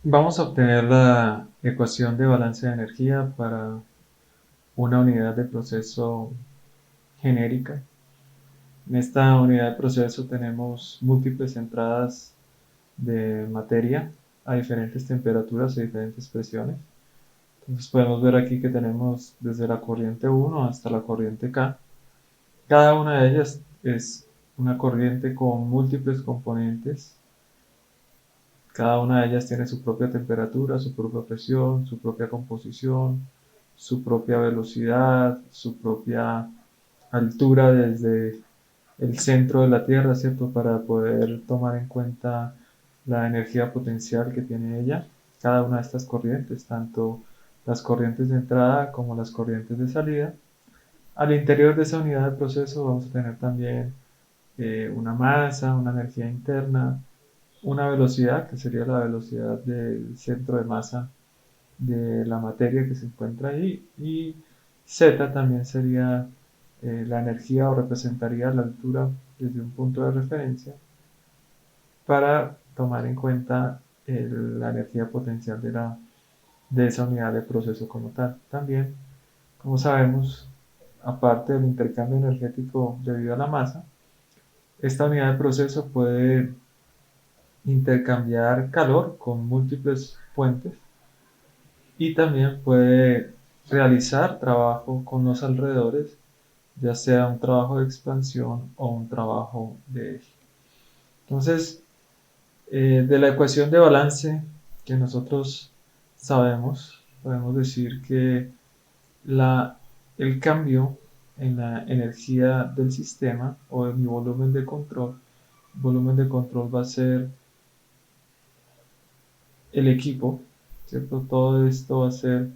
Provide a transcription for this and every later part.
Vamos a obtener la ecuación de balance de energía para una unidad de proceso genérica. En esta unidad de proceso tenemos múltiples entradas de materia a diferentes temperaturas y diferentes presiones. Entonces podemos ver aquí que tenemos desde la corriente 1 hasta la corriente K. Cada una de ellas es una corriente con múltiples componentes. Cada una de ellas tiene su propia temperatura, su propia presión, su propia composición, su propia velocidad, su propia altura desde el centro de la Tierra, ¿cierto? Para poder tomar en cuenta la energía potencial que tiene ella. Cada una de estas corrientes, tanto las corrientes de entrada como las corrientes de salida. Al interior de esa unidad de proceso vamos a tener también una masa, una energía interna, una velocidad, que sería la velocidad del centro de masa de la materia que se encuentra ahí, y z también sería la energía o representaría la altura desde un punto de referencia para tomar en cuenta la energía potencial de esa unidad de proceso como tal. También, como sabemos, aparte del intercambio energético debido a la masa, esta unidad de proceso puede intercambiar calor con múltiples fuentes y también puede realizar trabajo con los alrededores, ya sea un trabajo de expansión o un trabajo de eje. Entonces, de la ecuación de balance que nosotros sabemos, podemos decir que la, el cambio en la energía del sistema o en mi volumen de control va a ser el equipo, ¿cierto? Todo esto va a ser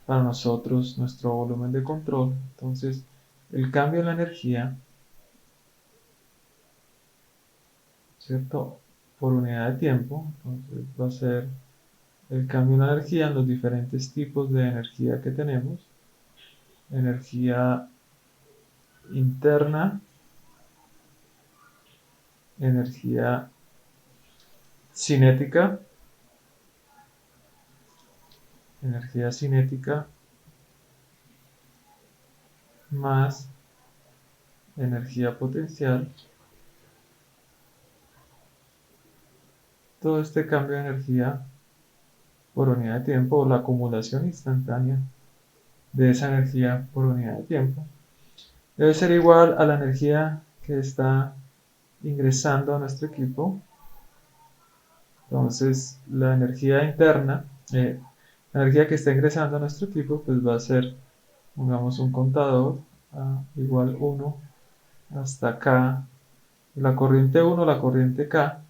para nosotros nuestro volumen de control. Entonces, el cambio en la energía, ¿cierto? Por unidad de tiempo, entonces va a ser el cambio en la energía en los diferentes tipos de energía que tenemos. Energía interna, energía cinética, energía cinética más energía potencial. Todo este cambio de energía por unidad de tiempo o la acumulación instantánea de esa energía por unidad de tiempo debe ser igual a la energía que está ingresando a nuestro equipo. Entonces, la energía interna, la energía que está ingresando a nuestro equipo, pues va a ser, pongamos un contador, igual 1 hasta K. La corriente 1, la corriente K,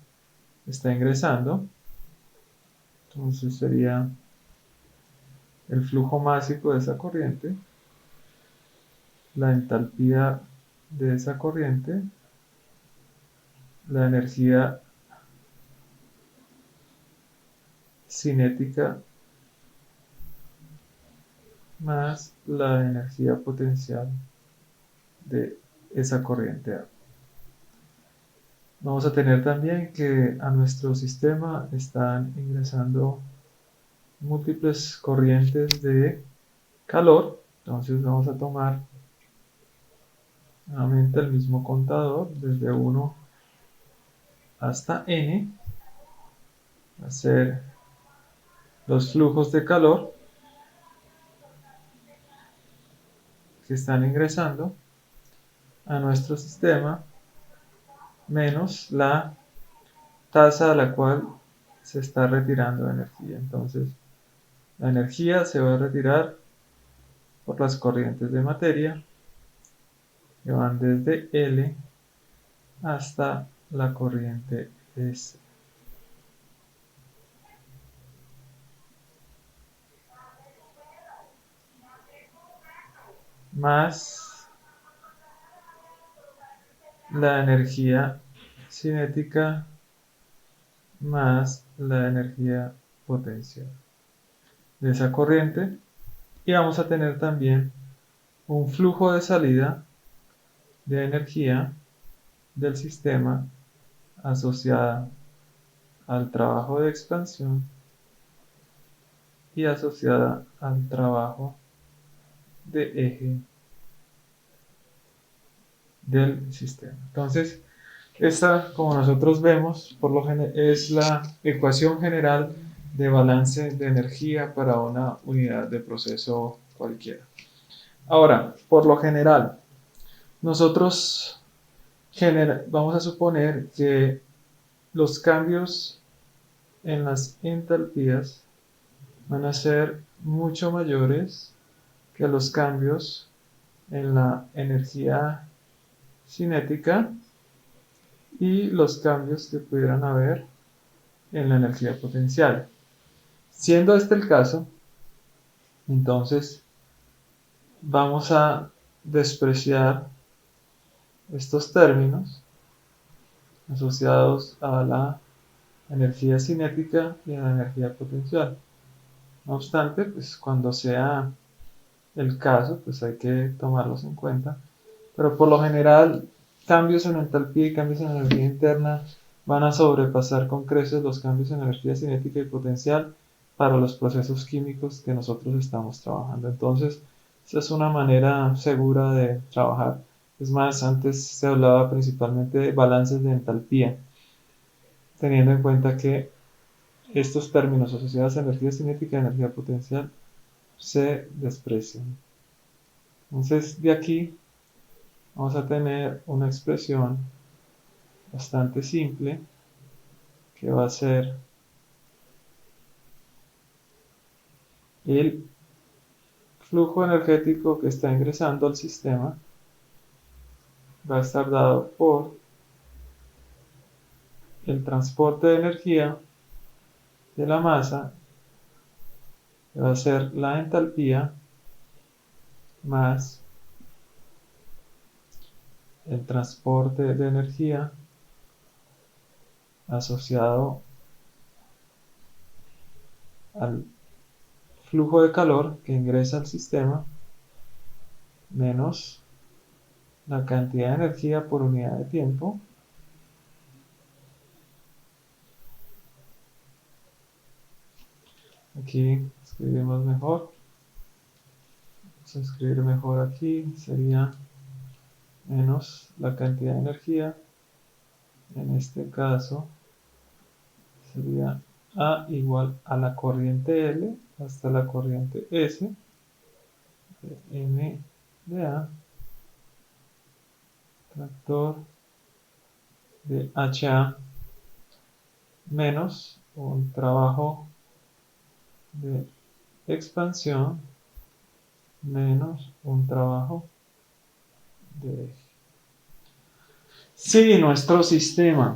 está ingresando. Entonces sería el flujo másico de esa corriente, la entalpía de esa corriente, la energía cinética más la energía potencial de esa corriente. Vamos a tener también que a nuestro sistema están ingresando múltiples corrientes de calor. Entonces vamos a tomar nuevamente el mismo contador desde 1 hasta n, hacer los flujos de calor que están ingresando a nuestro sistema menos la tasa a la cual se está retirando energía. Entonces, la energía se va a retirar por las corrientes de materia que van desde L hasta la corriente S. Más la energía cinética más la energía potencial de esa corriente. Y vamos a tener también un flujo de salida de energía del sistema asociada al trabajo de expansión y asociada al trabajo de eje del sistema. Entonces, esta, como nosotros vemos, es la ecuación general de balance de energía para una unidad de proceso cualquiera. Ahora, por lo general, nosotros vamos a suponer que los cambios en las entalpías van a ser mucho mayores que los cambios en la energía cinética y los cambios que pudieran haber en la energía potencial. Siendo este el caso, entonces vamos a despreciar estos términos asociados a la energía cinética y a la energía potencial. No obstante, pues cuando sea el caso, pues hay que tomarlos en cuenta. Pero por lo general, cambios en entalpía y cambios en energía interna van a sobrepasar con creces los cambios en energía cinética y potencial para los procesos químicos que nosotros estamos trabajando. Entonces, esa es una manera segura de trabajar. Es más, antes se hablaba principalmente de balances de entalpía, teniendo en cuenta que estos términos asociados a energía cinética y energía potencial se desprecian. Entonces, de aquí vamos a tener una expresión bastante simple que va a ser el flujo energético que está ingresando al sistema va a estar dado por el transporte de energía de la masa, que va a ser la entalpía más el transporte de energía asociado al flujo de calor que ingresa al sistema menos la cantidad de energía por unidad de tiempo aquí escribimos mejor. Vamos a escribir mejor aquí, sería menos la cantidad de energía, en este caso sería A igual a la corriente L hasta la corriente S de M de A, factor de HA menos un trabajo de expansión menos un trabajo de eje. Si nuestro sistema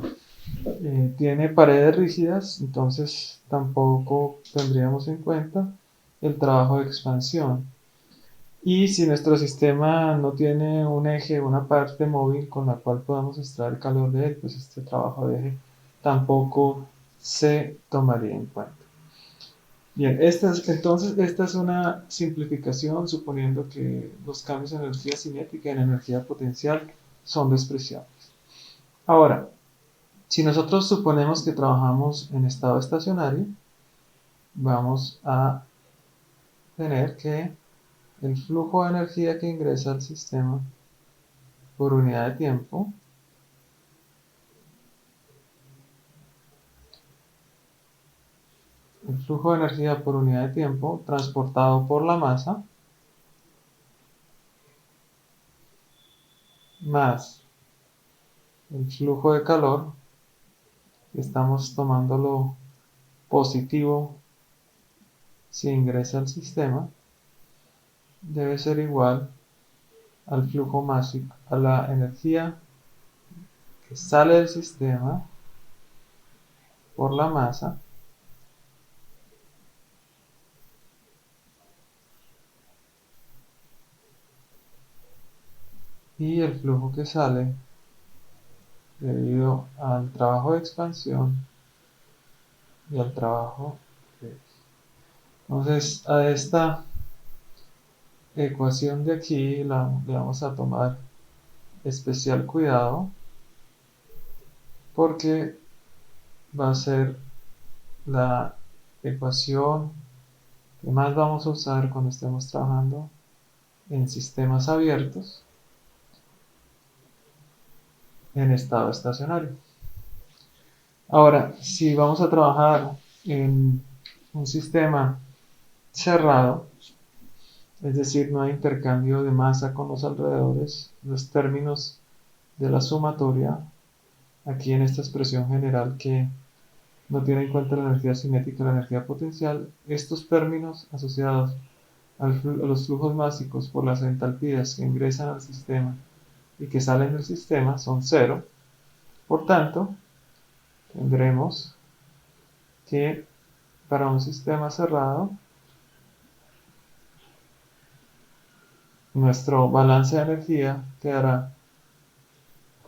tiene paredes rígidas, entonces tampoco tendríamos en cuenta el trabajo de expansión. Y si nuestro sistema no tiene un eje, una parte móvil con la cual podamos extraer el calor de él, pues este trabajo de eje tampoco se tomaría en cuenta. Bien, entonces esta es una simplificación suponiendo que los cambios en energía cinética y en energía potencial son despreciables. Ahora, si nosotros suponemos que trabajamos en estado estacionario, vamos a tener que el flujo de energía que ingresa al sistema por unidad de tiempo el flujo de energía por unidad de tiempo transportado por la masa más el flujo de calor, que estamos tomándolo positivo si ingresa al sistema, debe ser igual al flujo másico, a la energía que sale del sistema por la masa y el flujo que sale debido al trabajo de expansión y al trabajo de... Entonces a esta ecuación de aquí le vamos a tomar especial cuidado porque va a ser la ecuación que más vamos a usar cuando estemos trabajando en sistemas abiertos en estado estacionario. Ahora, si vamos a trabajar en un sistema cerrado, es decir, no hay intercambio de masa con los alrededores, los términos de la sumatoria, aquí en esta expresión general que no tiene en cuenta la energía cinética y la energía potencial, estos términos asociados a los flujos másicos por las entalpías que ingresan al sistema y que salen del sistema son cero. Por tanto, tendremos que para un sistema cerrado, nuestro balance de energía quedará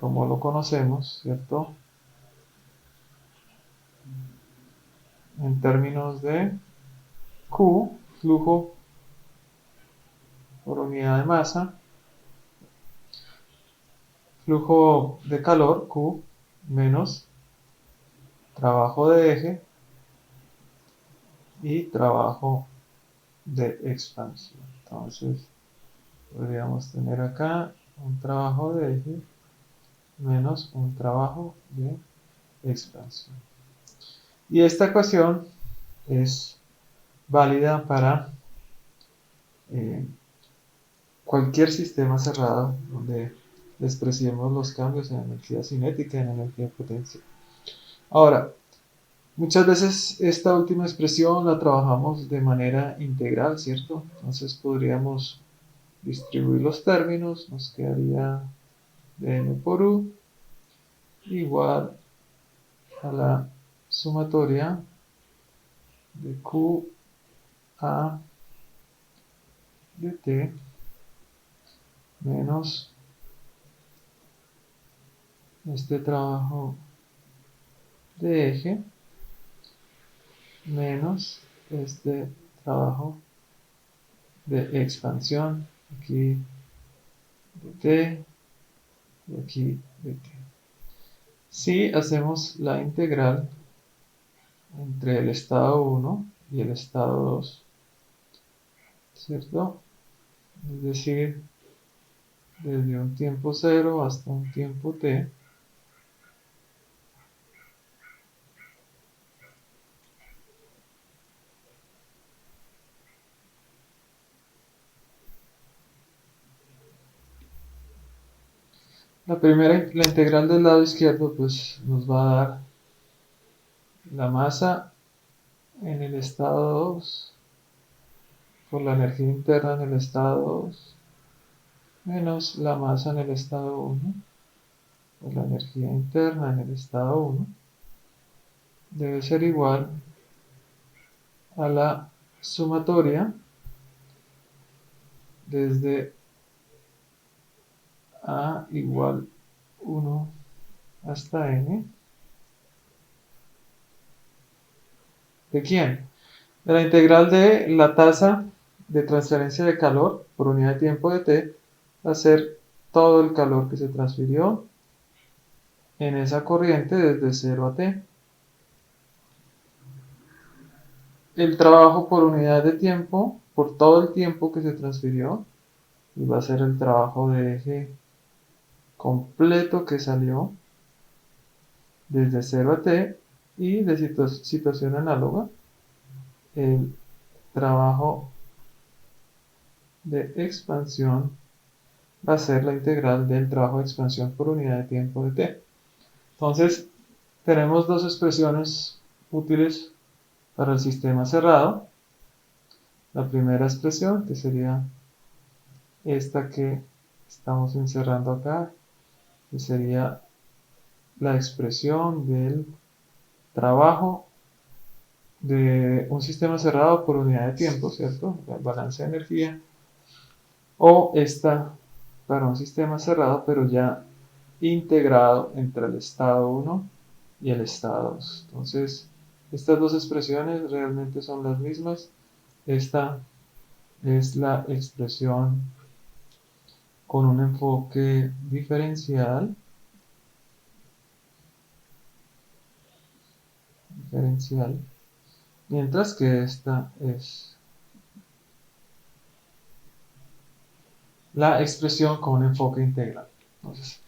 como lo conocemos, ¿cierto? En términos de Q, flujo por unidad de masa, flujo de calor, Q, menos trabajo de eje y trabajo de expansión. Entonces, podríamos tener acá un trabajo de eje menos un trabajo de expansión. Y esta ecuación es válida para cualquier sistema cerrado donde expresemos los cambios en energía cinética y en energía de potencia. Ahora, muchas veces esta última expresión la trabajamos de manera integral, ¿cierto? Entonces podríamos distribuir los términos, nos quedaría dm por u igual a la sumatoria de q a de t menos este trabajo de eje menos este trabajo de expansión, aquí de t y aquí de t. Si hacemos la integral entre el estado 1 y el estado 2, ¿cierto? Es decir, desde un tiempo 0 hasta un tiempo t, la integral del lado izquierdo pues nos va a dar la masa en el estado 2 por la energía interna en el estado 2 menos la masa en el estado 1 por la energía interna en el estado 1 debe ser igual a la sumatoria desde a igual 1 hasta n. ¿De quién? De la integral de la tasa de transferencia de calor por unidad de tiempo de t va a ser todo el calor que se transfirió en esa corriente desde 0 a t. El trabajo por unidad de tiempo, por todo el tiempo que se transfirió, y va a ser el trabajo de eje completo que salió desde 0 a t, y de situación análoga, el trabajo de expansión va a ser la integral del trabajo de expansión por unidad de tiempo de t. Entonces, tenemos dos expresiones útiles para el sistema cerrado. La primera expresión, que sería esta que estamos encerrando acá, que sería la expresión del trabajo de un sistema cerrado por unidad de tiempo, ¿cierto? El balance de energía. O esta para un sistema cerrado, pero ya integrado entre el estado 1 y el estado 2. Entonces, estas dos expresiones realmente son las mismas. Esta es la expresión con un enfoque diferencial, mientras que esta es la expresión con un enfoque integral. Entonces,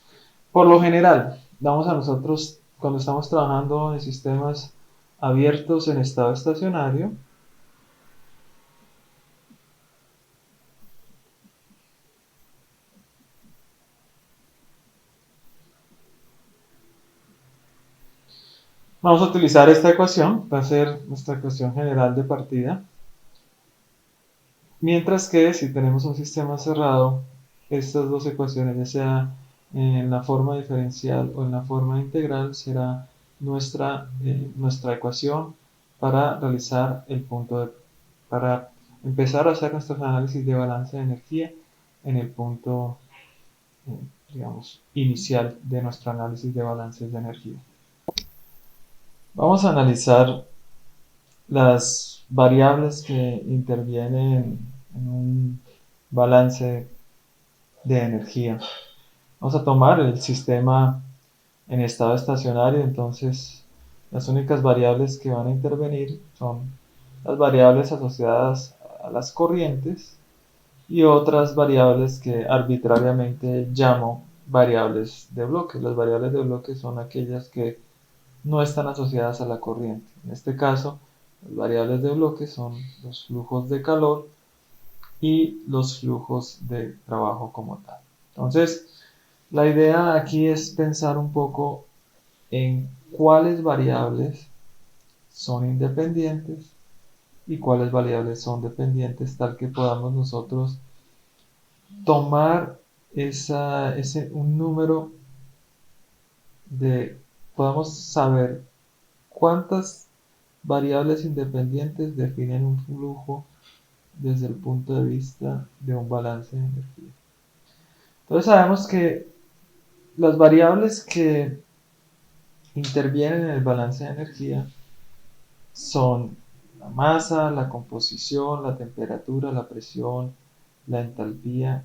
por lo general, damos a nosotros, cuando estamos trabajando en sistemas abiertos en estado estacionario, vamos a utilizar esta ecuación, va a ser nuestra ecuación general de partida. Mientras que si tenemos un sistema cerrado, estas dos ecuaciones, ya sea en la forma diferencial o en la forma integral, será nuestra ecuación para realizar para empezar a hacer nuestros análisis de balance de energía en el punto, digamos, inicial de nuestro análisis de balances de energía. Vamos a analizar las variables que intervienen en un balance de energía. Vamos a tomar el sistema en estado estacionario, entonces las únicas variables que van a intervenir son las variables asociadas a las corrientes y otras variables que arbitrariamente llamo variables de bloque. Las variables de bloque son aquellas que no están asociadas a la corriente. En este caso, las variables de bloque son los flujos de calor y los flujos de trabajo como tal. Entonces, la idea aquí es pensar un poco en cuáles variables son independientes y cuáles variables son dependientes, tal que podamos nosotros tomar un número podamos saber cuántas variables independientes definen un flujo desde el punto de vista de un balance de energía. Entonces sabemos que las variables que intervienen en el balance de energía son la masa, la composición, la temperatura, la presión, la entalpía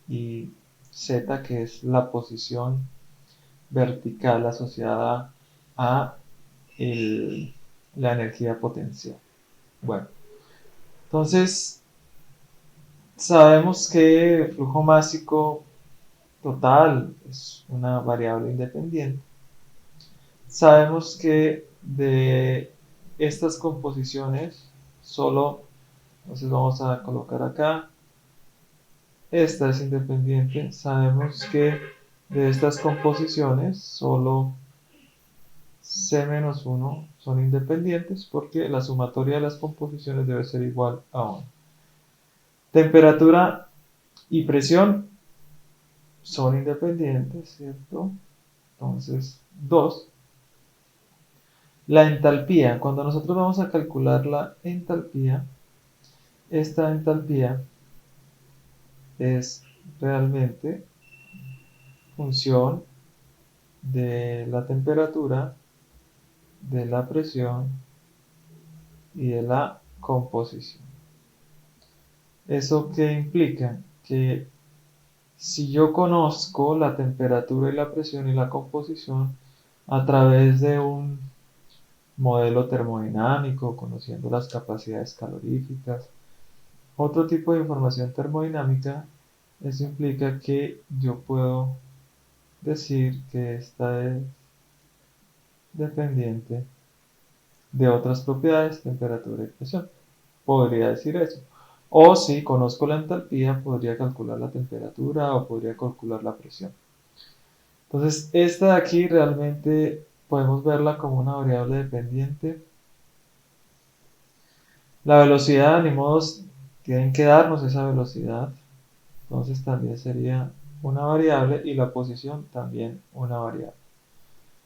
y Z, que es la posición vertical asociada a la energía potencial. Bueno, entonces sabemos que el flujo másico total es una variable independiente. Sabemos que de estas composiciones solo, entonces vamos a colocar acá, esta es independiente. Sabemos que de estas composiciones solo C-1 son independientes porque la sumatoria de las composiciones debe ser igual a 1. Temperatura y presión son independientes, ¿cierto? Entonces, 2. La entalpía, cuando nosotros vamos a calcular la entalpía, esta entalpía es realmente función de la temperatura, de la presión y de la composición. ¿Eso qué implica? Que si yo conozco la temperatura y la presión y la composición a través de un modelo termodinámico, conociendo las capacidades caloríficas, otro tipo de información termodinámica, eso implica que yo puedo decir que esta es dependiente de otras propiedades, temperatura y presión. Podría decir eso. O si conozco la entalpía, podría calcular la temperatura o podría calcular la presión. Entonces, esta de aquí realmente podemos verla como una variable dependiente. La velocidad, ni modos, tienen que darnos esa velocidad. Entonces también sería una variable y la posición también una variable.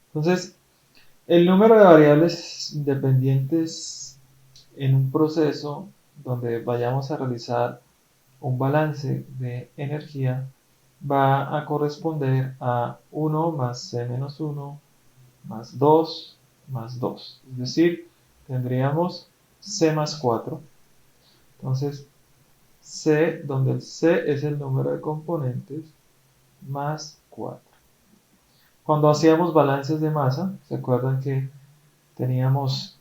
Entonces, el número de variables independientes en un proceso donde vayamos a realizar un balance de energía va a corresponder a 1 más C-1 más 2 más 2. Es decir, tendríamos C más 4. Entonces, C, donde el C es el número de componentes, más 4. Cuando hacíamos balances de masa, ¿se acuerdan que teníamos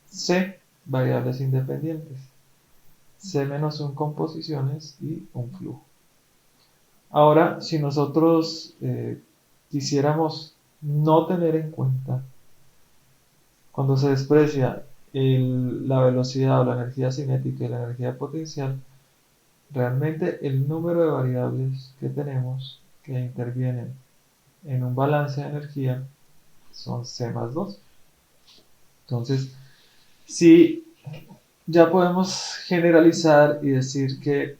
C, variables independientes, C-1 composiciones y un flujo? Ahora, si nosotros quisiéramos no tener en cuenta cuando se desprecia la velocidad o la energía cinética y la energía potencial, realmente el número de variables que tenemos que intervienen en un balance de energía son C más 2. Entonces, si ya podemos generalizar y decir que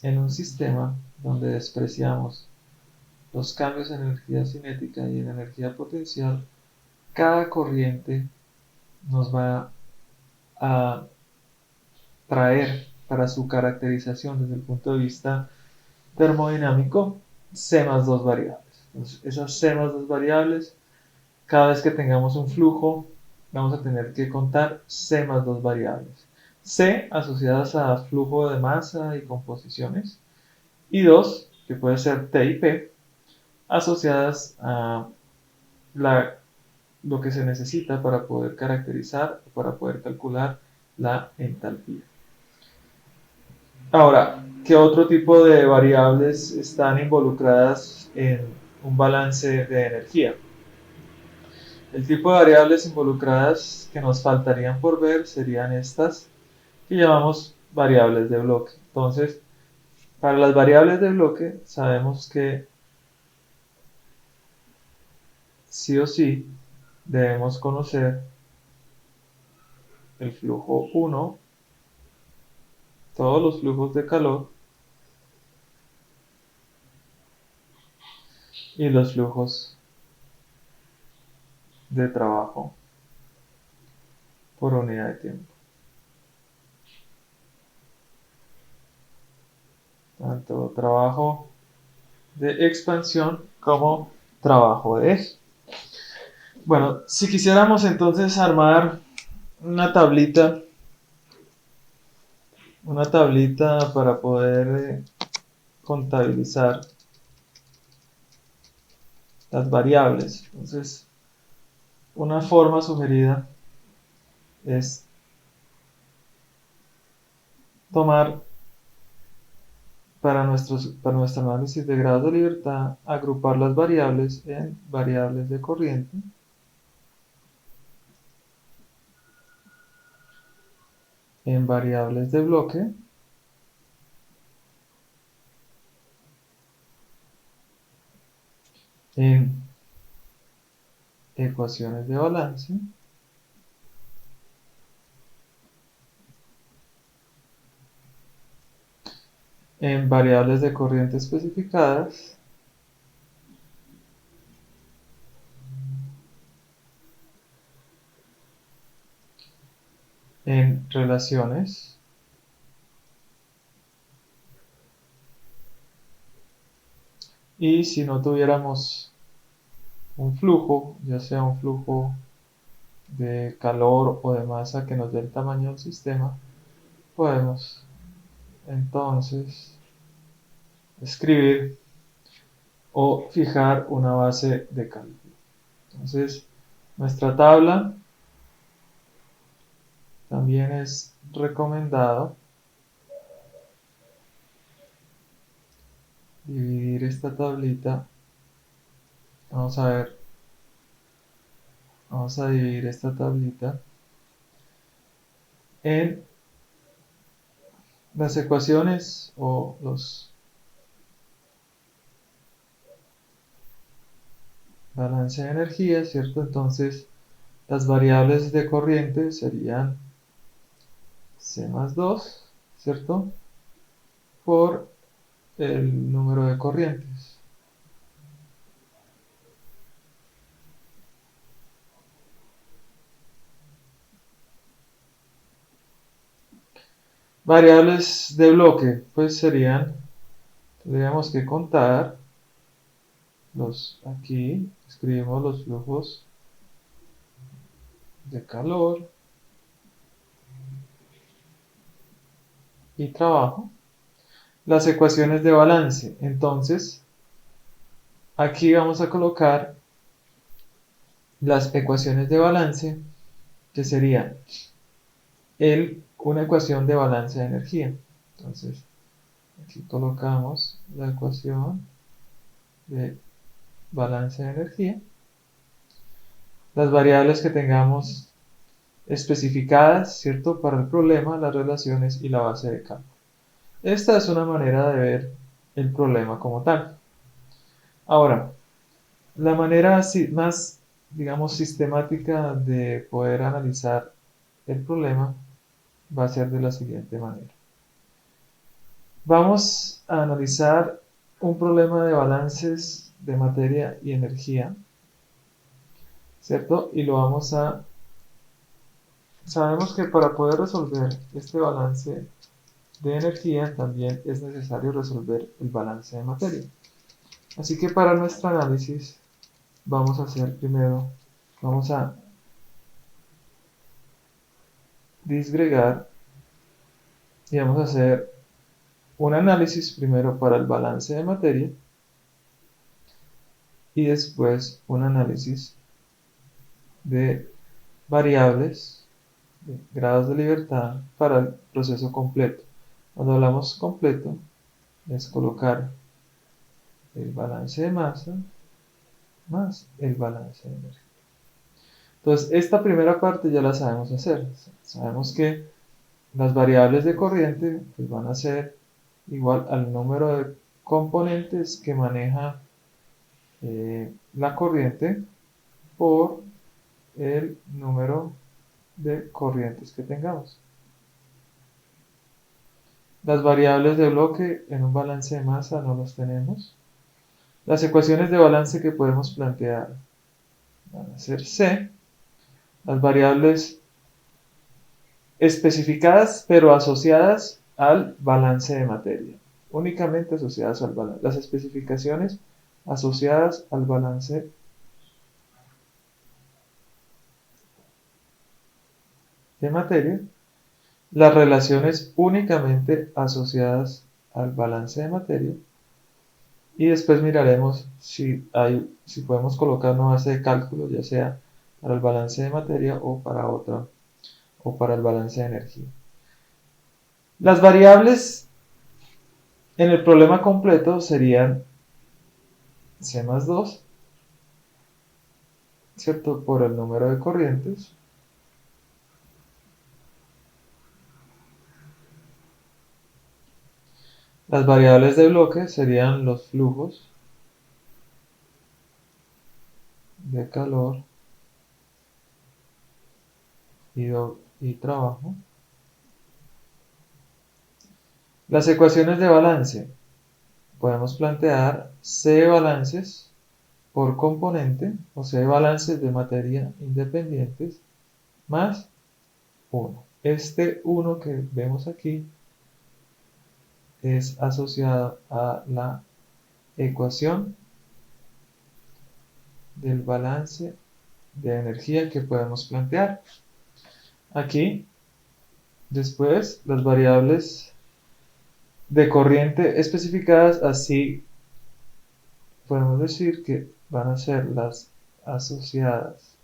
en un sistema donde despreciamos los cambios en energía cinética y en energía potencial, cada corriente nos va a traer para su caracterización desde el punto de vista termodinámico C más 2 variables. Entonces, esas C más 2 variables, cada vez que tengamos un flujo, vamos a tener que contar C más 2 variables. C asociadas a flujo de masa y composiciones, y 2, que puede ser T y P, asociadas a lo que se necesita para poder caracterizar o para poder calcular la entalpía. Ahora, ¿qué otro tipo de variables están involucradas en un balance de energía? El tipo de variables involucradas que nos faltarían por ver serían estas que llamamos variables de bloque. Entonces, para las variables de bloque sabemos que sí o sí debemos conocer el flujo 1, todos los flujos de calor y los flujos de trabajo por unidad de tiempo. Tanto trabajo de expansión como trabajo de eje. Bueno, si quisiéramos entonces armar una tablita para poder contabilizar las variables. Entonces, una forma sugerida es tomar para nuestro análisis de grados de libertad, agrupar las variables en variables de corriente, en variables de bloque, en ecuaciones de balance, en variables de corriente especificadas, en relaciones, y si no tuviéramos un flujo, ya sea un flujo de calor o de masa que nos dé el tamaño del sistema, podemos entonces escribir o fijar una base de cálculo. Entonces, nuestra tabla también es recomendado dividir esta tablita. Vamos a ver, vamos a dividir esta tablita en las ecuaciones o los balance de energía, ¿cierto? Entonces, las variables de corriente serían C más 2, ¿cierto? Por el número de corrientes. Variables de bloque, pues tendríamos que contar aquí escribimos los flujos de calor y trabajo, las ecuaciones de balance. Entonces, aquí vamos a colocar las ecuaciones de balance, que serían una ecuación de balance de energía. Entonces, Aquí colocamos la ecuación de balance de energía. Las variables que tengamos especificadas, ¿cierto? Para el problema, las relaciones y la base de cálculo. Esta es una manera de ver el problema como tal. Ahora, la manera más, digamos, sistemática de poder analizar el problema va a ser de la siguiente manera. Vamos a analizar un problema de balances de materia y energía, ¿cierto? Y lo vamos a... Sabemos que para poder resolver este balance de energía también es necesario resolver el balance de materia. Así que para nuestro análisis vamos a hacer primero, vamos a disgregar y vamos a hacer un análisis primero para el balance de materia y después un análisis de variables, de grados de libertad para el proceso completo. Cuando hablamos completo es colocar el balance de masa más el balance de energía. Entonces, esta primera parte ya la sabemos hacer. Sabemos que las variables de corriente pues, van a ser igual al número de componentes que maneja la corriente por el número de corrientes que tengamos. Las variables de bloque en un balance de masa no los tenemos. Las ecuaciones de balance que podemos plantear van a ser C. Las variables especificadas pero asociadas al balance de materia. Únicamente asociadas al balance. Las especificaciones asociadas al balance de materia. Las relaciones únicamente asociadas al balance de materia. Y después miraremos si podemos colocar una base de cálculo, ya sea para el balance de materia o para otra, o para el balance de energía. Las variables en el problema completo serían C más 2, ¿cierto? Por el número de corrientes. Las variables de bloque serían los flujos de calor y trabajo. Las ecuaciones de balance. Podemos plantear C balances por componente, o C balances de materia independientes, más 1. Este 1 que vemos aquí es asociado a la ecuación del balance de energía que podemos plantear. Aquí, después, las variables de corriente especificadas, así podemos decir que van a ser las asociadas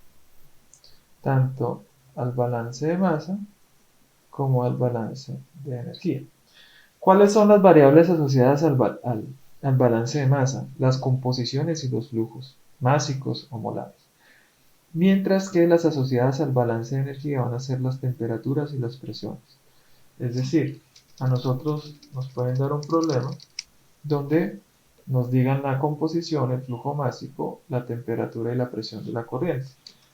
tanto al balance de masa como al balance de energía. ¿Cuáles son las variables asociadas al balance de masa? Las composiciones y los flujos, másicos o molares. Mientras que las asociadas al balance de energía van a ser las temperaturas y las presiones. Es decir, a nosotros nos pueden dar un problema donde nos digan la composición, el flujo másico, la temperatura y la presión de la corriente.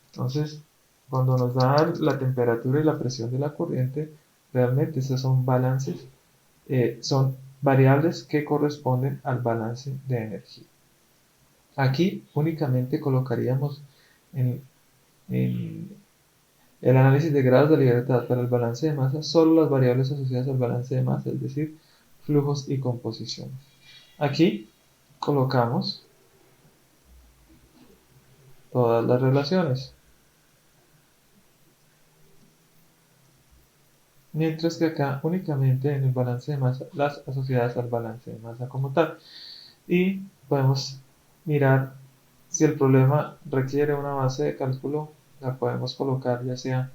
Entonces, cuando nos dan la temperatura y la presión de la corriente, realmente esos son balances, son variables que corresponden al balance de energía. Aquí únicamente colocaríamos en el análisis de grados de libertad para el balance de masa solo las variables asociadas al balance de masa, es decir, flujos y composiciones. Aquí colocamos todas las relaciones. Mientras que acá únicamente en el balance de masa, las asociadas al balance de masa como tal. Y podemos mirar si el problema requiere una base de cálculo, la podemos colocar ya sea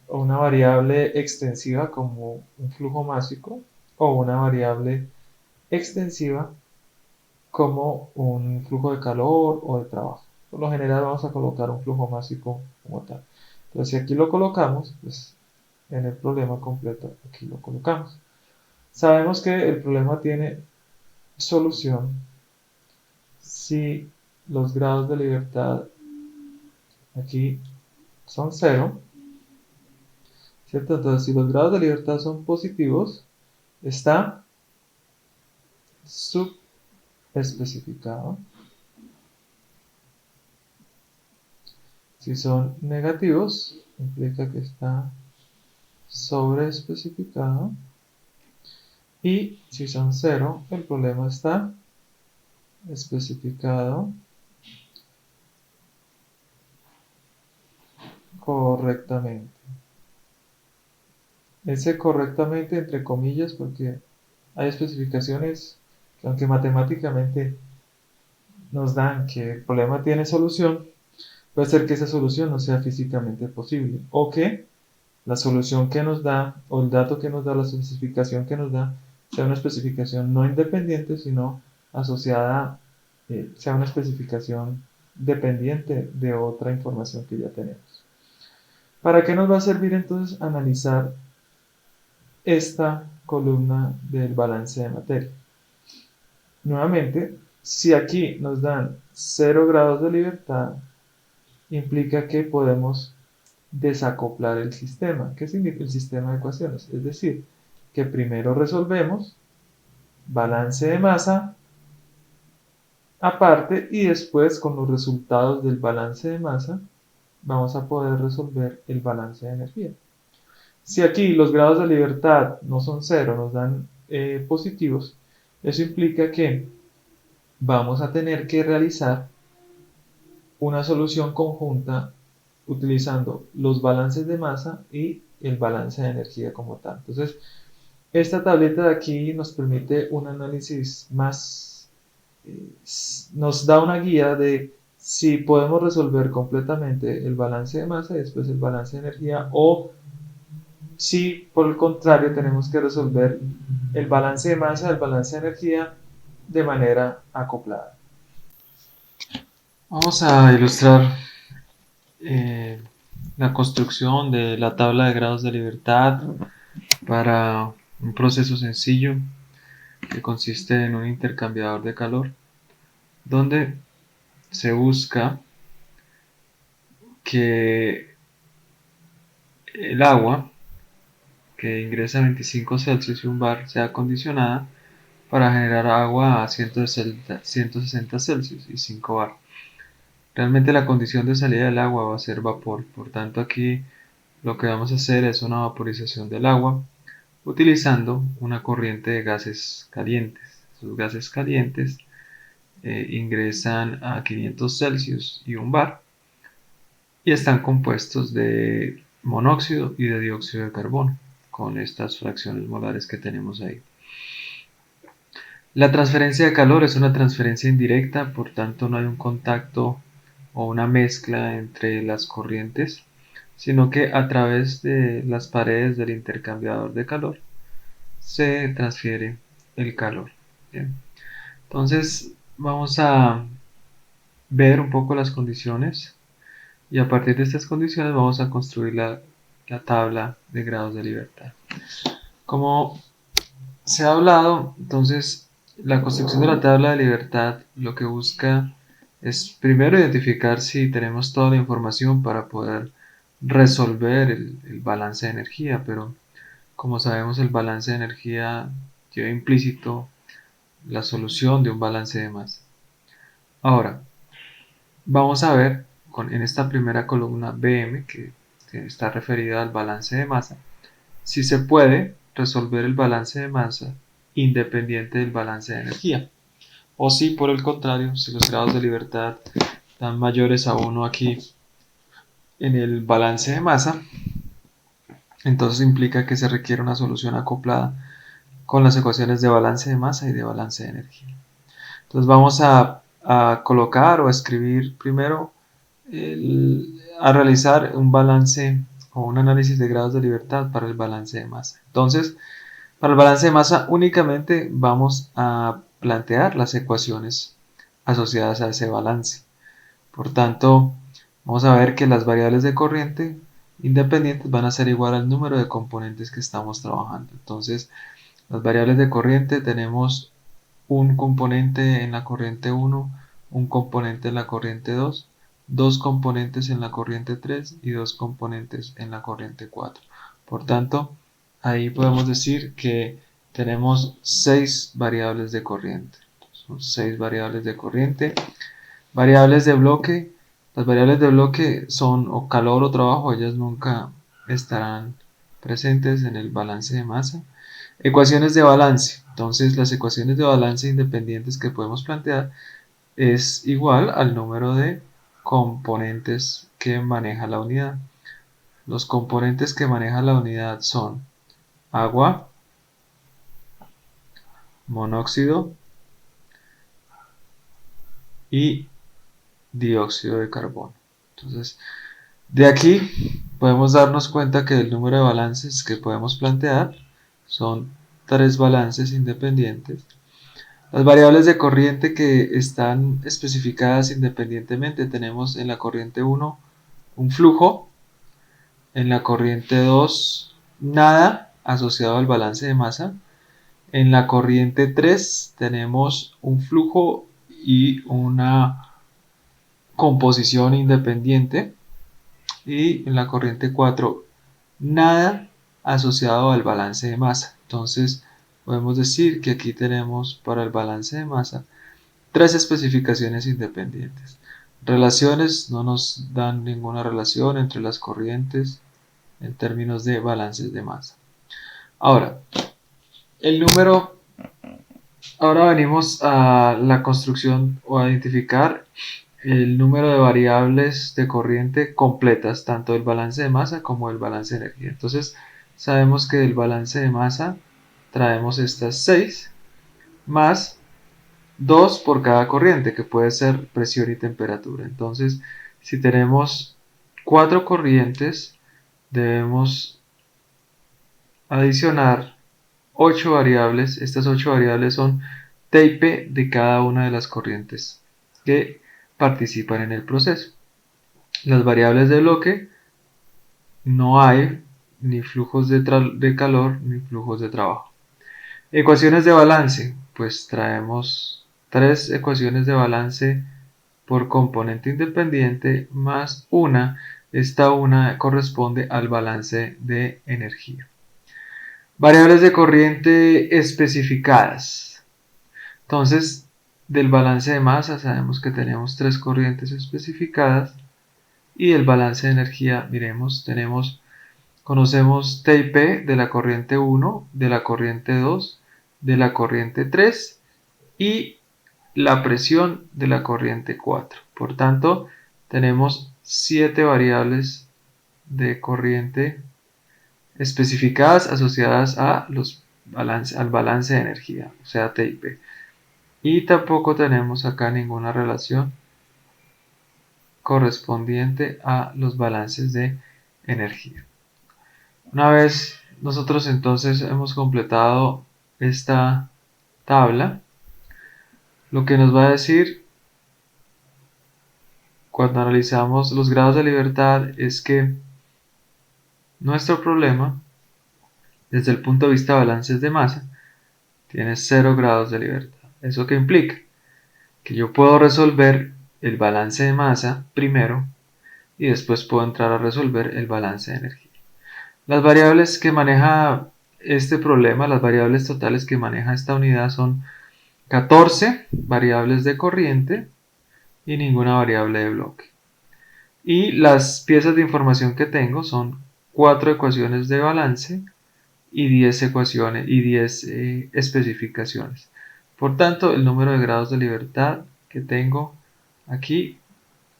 una variable extensiva como un flujo másico o una variable extensiva como un flujo de calor o de trabajo. Por lo general vamos a colocar un flujo másico como tal. Entonces si aquí lo colocamos, pues en el problema completo aquí lo colocamos. Sabemos que el problema tiene solución si los grados de libertad aquí son cero, ¿cierto? Entonces si los grados de libertad son positivos, está subespecificado. Si son negativos, implica que está sobreespecificado. Y si son cero, el problema está especificado correctamente. Ese correctamente entre comillas porque hay especificaciones que aunque matemáticamente nos dan que el problema tiene solución, puede ser que esa solución no sea físicamente posible o que la solución que nos da o el dato que nos da, la especificación que nos da, sea una especificación no independiente, sino asociada, sea una especificación dependiente de otra información que ya tenemos. ¿Para qué nos va a servir entonces analizar esta columna del balance de materia? Nuevamente, si aquí nos dan 0 grados de libertad, implica que podemos desacoplar el sistema. ¿Qué significa el sistema de ecuaciones? Es decir, que primero resolvemos balance de masa aparte y después con los resultados del balance de masa vamos a poder resolver el balance de energía. Si aquí los grados de libertad no son cero, nos dan positivos, eso implica que vamos a tener que realizar una solución conjunta utilizando los balances de masa y el balance de energía como tal. Entonces, esta tableta de aquí nos permite un análisis más, nos da una guía de si podemos resolver completamente el balance de masa y después el balance de energía o si por el contrario tenemos que resolver el balance de masa, el balance de energía de manera acoplada. Vamos a ilustrar eh, la construcción de la tabla de grados de libertad para un proceso sencillo que consiste en un intercambiador de calor donde se busca que el agua que ingresa a 25 Celsius y un bar sea acondicionada para generar agua a 160 Celsius y 5 bar. Realmente la condición de salida del agua va a ser vapor, por tanto aquí lo que vamos a hacer es una vaporización del agua utilizando una corriente de gases calientes. Esos gases calientes ingresan a 500 Celsius y un bar y están compuestos de monóxido y de dióxido de carbono con estas fracciones molares que tenemos ahí. La transferencia de calor es una transferencia indirecta, por tanto no hay un contacto o una mezcla entre las corrientes, sino que a través de las paredes del intercambiador de calor se transfiere el calor. Bien. Entonces vamos a ver un poco las condiciones y a partir de estas condiciones vamos a construir la tabla de grados de libertad. Como se ha hablado, entonces la construcción de la tabla de libertad lo que busca es primero identificar si tenemos toda la información para poder resolver el balance de energía, pero como sabemos el balance de energía lleva implícito la solución de un balance de masa. Ahora, vamos a ver en esta primera columna BM, que está referida al balance de masa, si se puede resolver el balance de masa independiente del balance de energía. O si por el contrario, si los grados de libertad están mayores a 1 aquí en el balance de masa, entonces implica que se requiere una solución acoplada con las ecuaciones de balance de masa y de balance de energía. Entonces vamos a colocar o a escribir primero, a realizar un balance o un análisis de grados de libertad para el balance de masa. Entonces Para el balance de masa únicamente vamos a plantear las ecuaciones asociadas a ese balance. Por tanto, vamos a ver que las variables de corriente independientes van a ser igual al número de componentes que estamos trabajando. Entonces, las variables de corriente tenemos un componente en la corriente 1, un componente en la corriente 2, dos componentes en la corriente 3 y dos componentes en la corriente 4. Por tanto, ahí podemos decir que tenemos 6 variables de corriente. Son 6 variables de corriente. Variables de bloque. Las variables de bloque son o calor o trabajo, ellas nunca estarán presentes en el balance de masa. Ecuaciones de balance. Entonces, las ecuaciones de balance independientes que podemos plantear es igual al número de componentes que maneja la unidad. Los componentes que maneja la unidad son agua, monóxido y dióxido de carbono. Entonces, de aquí podemos darnos cuenta que el número de balances que podemos plantear son 3 balances independientes. Las variables de corriente que están especificadas independientemente tenemos en la corriente 1 un flujo, en la corriente 2 nada asociado al balance de masa, en la corriente 3 tenemos un flujo y una composición independiente, y en la corriente 4 nada asociado al balance de masa. Entonces podemos decir que aquí tenemos para el balance de masa 3 especificaciones independientes. Relaciones, no nos dan ninguna relación entre las corrientes en términos de balances de masa. Ahora, el número, ahora venimos a la construcción o a identificar el número de variables de corriente completas, tanto del balance de masa como del balance de energía. Entonces, sabemos que del balance de masa traemos estas 6 más 2 por cada corriente, que puede ser presión y temperatura. Entonces, si tenemos 4 corrientes, debemos adicionar 8 variables. Estas 8 variables son TIP de cada una de las corrientes que participan en el proceso. Las variables de bloque, no hay ni flujos de calor ni flujos de trabajo. Ecuaciones de balance, pues traemos 3 ecuaciones de balance por componente independiente más una. Esta una corresponde al balance de energía. Variables de corriente especificadas. Entonces, del balance de masa sabemos que tenemos 3 corrientes especificadas, y el balance de energía, miremos, conocemos TIP de la corriente 1, de la corriente 2, de la corriente 3 y la presión de la corriente 4. Por tanto, tenemos 7 variables de corriente especificadas asociadas a al balance de energía, o sea, TIP. Y tampoco tenemos acá ninguna relación correspondiente a los balances de energía. Una vez nosotros entonces hemos completado esta tabla, lo que nos va a decir cuando analizamos los grados de libertad es que nuestro problema, desde el punto de vista de balances de masa, tiene 0 grados de libertad. ¿Eso qué implica? Que yo puedo resolver el balance de masa primero y después puedo entrar a resolver el balance de energía. Las variables que maneja este problema, las variables totales que maneja esta unidad son 14 variables de corriente y ninguna variable de bloque. Y las piezas de información que tengo son 4 ecuaciones de balance y 10 ecuaciones y 10 especificaciones. Por tanto, el número de grados de libertad que tengo aquí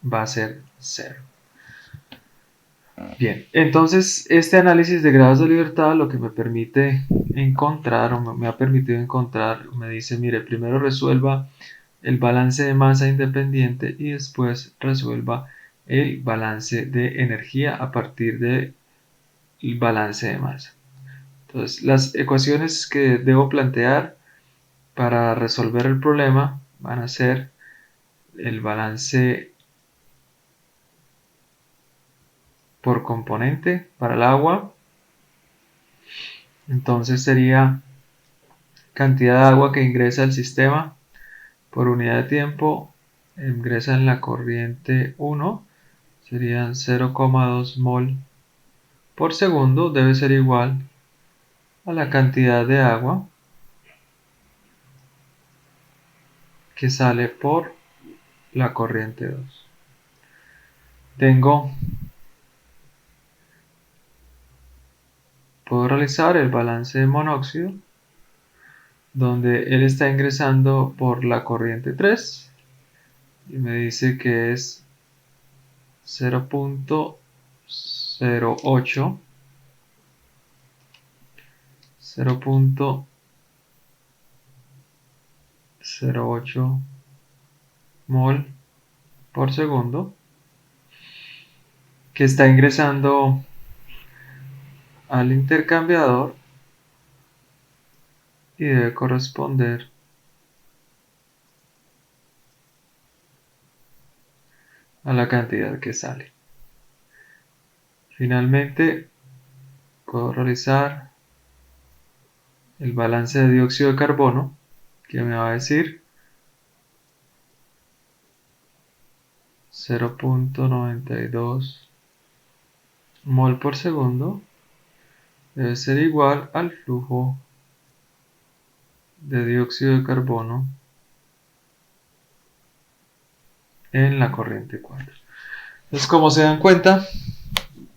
va a ser 0. Bien, entonces este análisis de grados de libertad lo que me permite encontrar, o me ha permitido encontrar, me dice, mire, primero resuelva el balance de masa independiente y después resuelva el balance de energía a partir del balance de masa. Entonces, las ecuaciones que debo plantear para resolver el problema van a ser el balance por componente para el agua. Entonces sería cantidad de agua que ingresa al sistema por unidad de tiempo, ingresa en la corriente 1, serían 0,2 mol por segundo, debe ser igual a la cantidad de agua que sale por la corriente 2. Puedo realizar el balance de monóxido, donde él está ingresando por la corriente 3 y me dice que es 0.08 mol por segundo, que está ingresando al intercambiador y debe corresponder a la cantidad que sale. Finalmente, puedo realizar el balance de dióxido de carbono, que me va a decir 0.92 mol por segundo debe ser igual al flujo de dióxido de carbono en la corriente 4. Entonces, como se dan cuenta,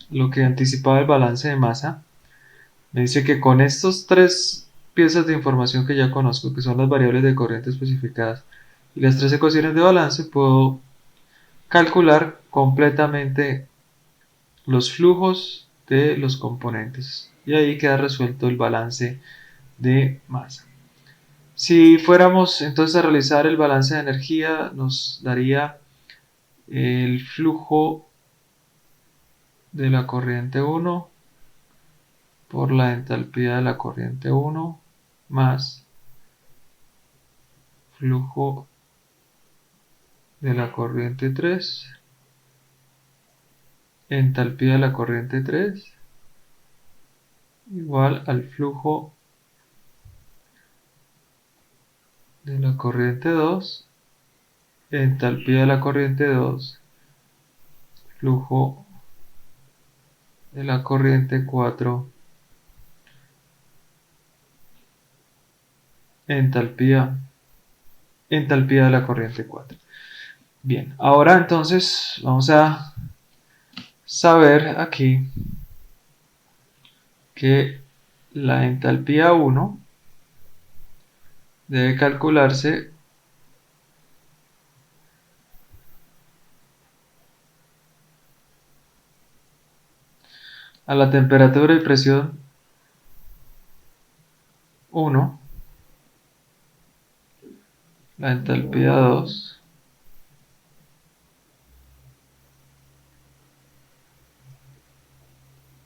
lo que anticipaba el balance de masa me dice que con estos tres piezas de información que ya conozco, que son las variables de corriente especificadas y las tres ecuaciones de balance, puedo calcular completamente los flujos de los componentes y ahí queda resuelto el balance de masa. Si fuéramos entonces a realizar el balance de energía, nos daría el flujo de la corriente 1 por la entalpía de la corriente 1 más flujo de la corriente 3, entalpía de la corriente 3 igual al flujo de la corriente 2, entalpía de la corriente 2, flujo de la corriente 4, entalpía de la corriente 4. Bien, ahora entonces vamos a saber aquí que la entalpía 1 debe calcularse a la temperatura y presión 1, la entalpía 2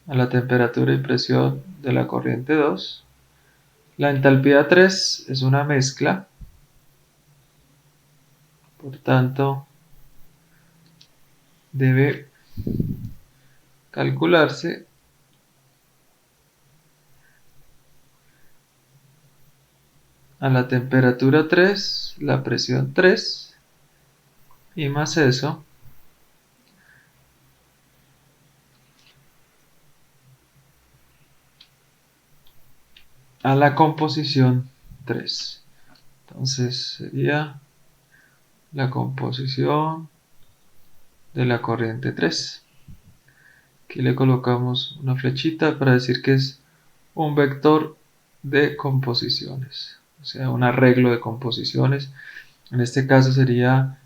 a la temperatura y presión de la corriente 2. La entalpía 3 es una mezcla, por tanto debe calcularse a la temperatura 3, la presión 3 y más eso a la composición 3. Entonces sería la composición de la corriente 3. Aquí le colocamos una flechita para decir que es un vector de composiciones, o sea, un arreglo de composiciones. En este caso sería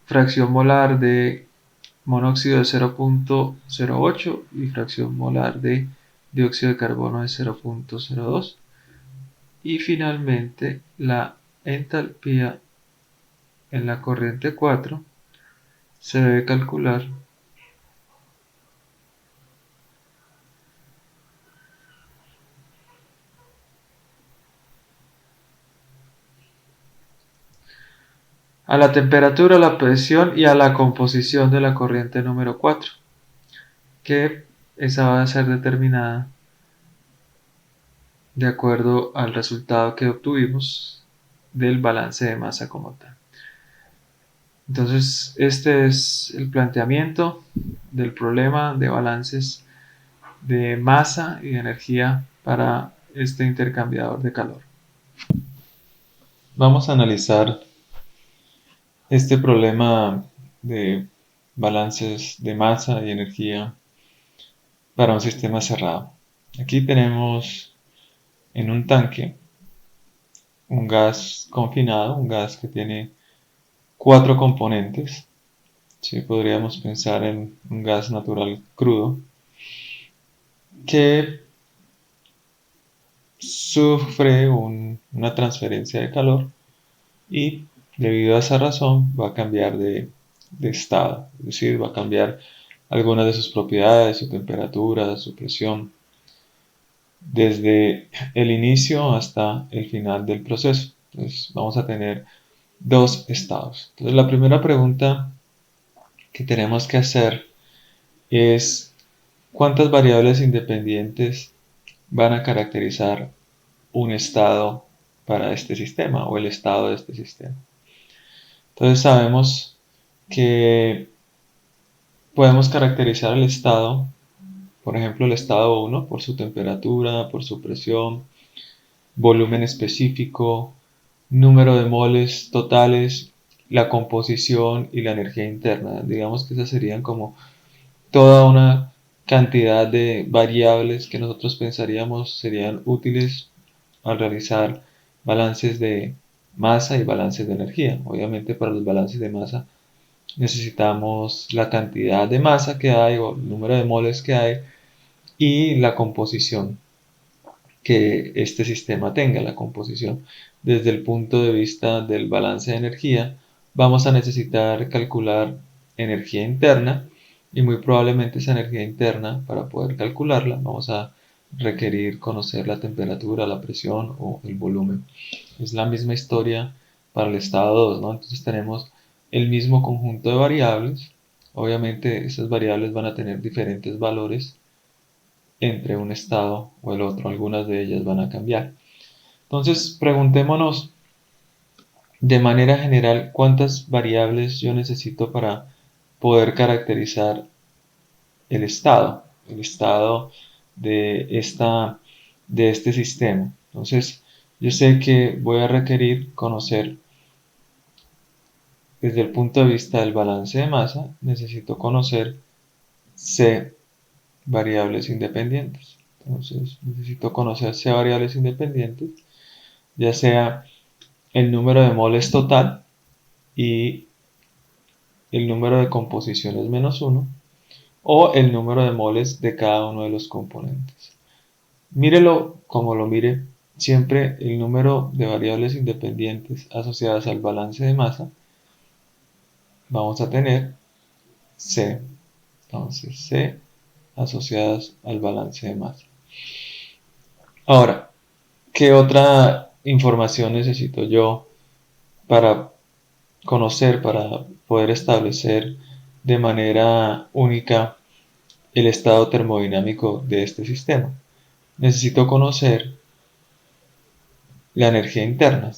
fracción molar de monóxido de 0.08 y fracción molar de dióxido de carbono de 0.02. Y finalmente la entalpía en la corriente 4 se debe calcular a la temperatura, a la presión y a la composición de la corriente número 4, que esa va a ser determinada de acuerdo al resultado que obtuvimos del balance de masa como tal. Entonces, este es el planteamiento del problema de balances de masa y de energía para este intercambiador de calor. Vamos a analizar este problema de balances de masa y energía para un sistema cerrado. Aquí tenemos en un tanque un gas confinado, un gas que tiene 4 componentes. Sí, podríamos pensar en un gas natural crudo que sufre una transferencia de calor y debido a esa razón va a cambiar de estado, es decir, va a cambiar algunas de sus propiedades, su temperatura, su presión, desde el inicio hasta el final del proceso. Entonces vamos a tener dos estados. Entonces la primera pregunta que tenemos que hacer es ¿cuántas variables independientes van a caracterizar un estado para este sistema o el estado de este sistema? Entonces sabemos que podemos caracterizar el estado, por ejemplo el estado 1 por su temperatura, por su presión, volumen específico, número de moles totales, la composición y la energía interna. Digamos que esas serían como toda una cantidad de variables que nosotros pensaríamos serían útiles al realizar balances de masa y balances de energía. Obviamente para los balances de masa necesitamos la cantidad de masa que hay o el número de moles que hay y la composición que este sistema tenga, la composición. Desde el punto de vista del balance de energía, vamos a necesitar calcular energía interna y muy probablemente esa energía interna, para poder calcularla, vamos a requerir conocer la temperatura, la presión o el volumen. Es la misma historia para el estado 2, ¿no? Entonces tenemos el mismo conjunto de variables. Obviamente esas variables van a tener diferentes valores entre un estado o el otro. Algunas de ellas van a cambiar. Entonces, preguntémonos de manera general cuántas variables yo necesito para poder caracterizar el estado de este sistema. Entonces, yo sé que voy a requerir conocer desde el punto de vista del balance de masa, necesito conocer C variables independientes. Entonces, necesito conocer C variables independientes, ya sea el número de moles total y el número de composiciones menos 1 o el número de moles de cada uno de los componentes. Mírelo como lo mire, siempre el número de variables independientes asociadas al balance de masa vamos a tener C. Entonces C asociadas al balance de masa. Ahora, ¿qué otra información necesito yo para conocer, para poder establecer de manera única el estado termodinámico de este sistema? Necesito conocer la energía interna.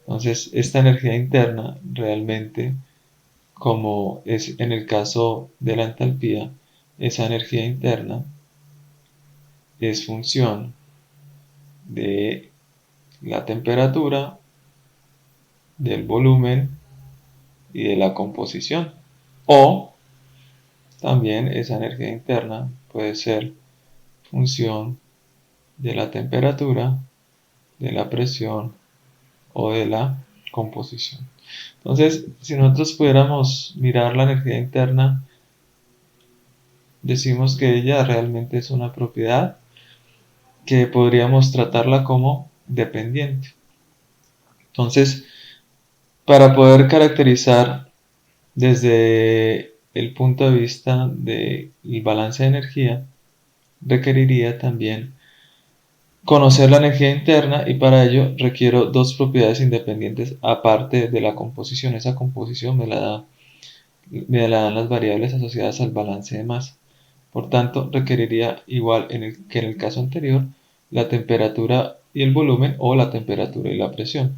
Entonces, esta energía interna realmente, como es en el caso de la entalpía, esa energía interna es función de la temperatura, del volumen y de la composición. O también esa energía interna puede ser función de la temperatura, de la presión o de la composición. Entonces, si nosotros pudiéramos mirar la energía interna, decimos que ella realmente es una propiedad que podríamos tratarla como dependiente. Entonces, para poder caracterizar desde el punto de vista del balance de energía, requeriría también conocer la energía interna y para ello requiero dos propiedades independientes aparte de la composición. Esa composición me la dan las variables asociadas al balance de masa. Por tanto, requeriría igual que en el caso anterior la temperatura y el volumen o la temperatura y la presión.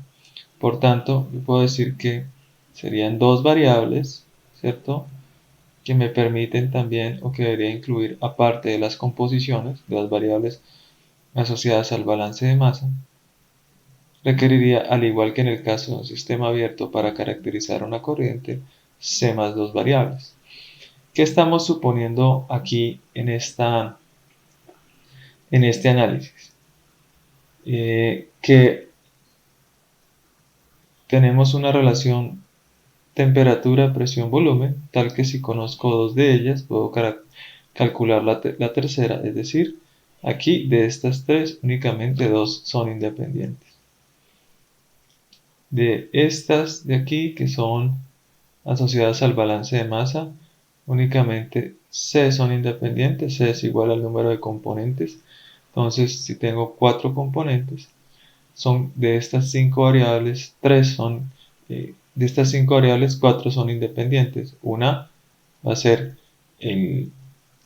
Por tanto, yo puedo decir que serían dos variables, ¿cierto? Que me permiten también o que debería incluir aparte de las composiciones de las variables asociadas al balance de masa, requeriría, al igual que en el caso de un sistema abierto para caracterizar una corriente, C más dos variables. ¿Qué estamos suponiendo aquí en este análisis? Que tenemos una relación temperatura, presión, volumen, tal que si conozco dos de ellas, puedo calcular la tercera, es decir, aquí de estas tres únicamente dos son independientes. De estas de aquí, que son asociadas al balance de masa, únicamente C son independientes, C es igual al número de componentes. Entonces, si tengo 4 componentes, son de estas 5 variables, 3 son, de estas 5 variables, 4 son independientes. Una va a ser el,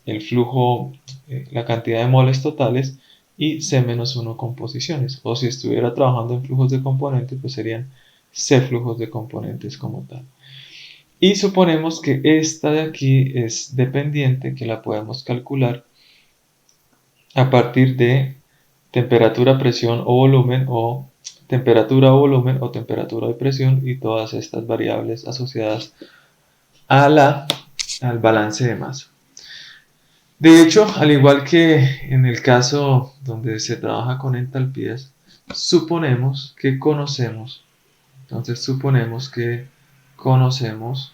el flujo, la cantidad de moles totales, y C menos 1 composiciones. O si estuviera trabajando en flujos de componentes, pues serían C flujos de componentes como tal. Y suponemos que esta de aquí es dependiente, que la podemos calcular a partir de temperatura, presión o volumen, o temperatura o volumen, o temperatura y presión, y todas estas variables asociadas al balance de masa. De hecho, al igual que en el caso donde se trabaja con entalpías, suponemos que conocemos, entonces suponemos que conocemos